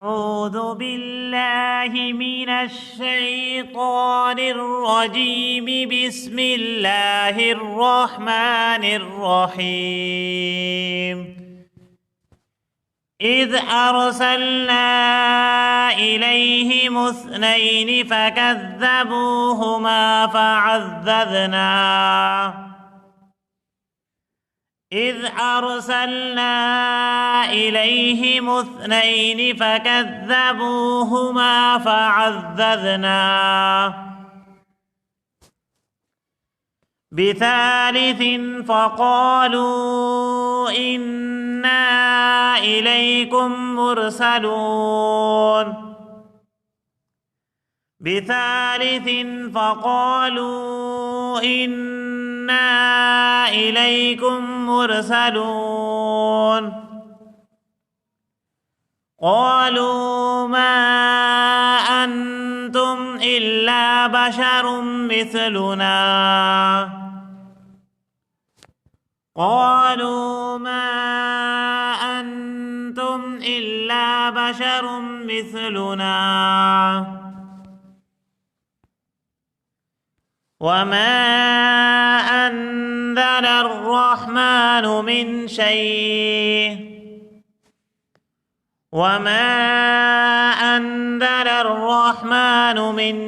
أعوذ بالله من الشيطان الرجيم. بسم الله الرحمن الرحيم. إذ أرسلنا إليهم اثنين فكذبوهما فعززنا بثالث فقالوا إنا إليكم مرسلون. قالوا ما أنتم إلا بشر مثلنا وما أنزل الرحمن من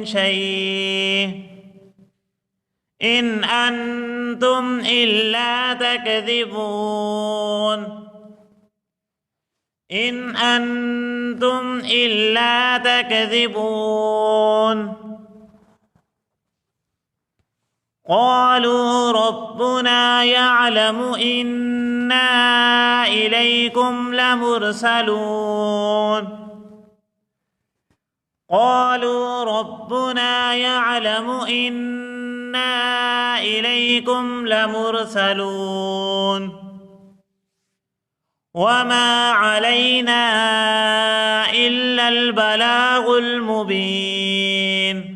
شيء إن أنتم إلا تكذبون. قالوا ربنا يعلم إنا إليكم لمرسلون. وما علينا إلا البلاغ المبين.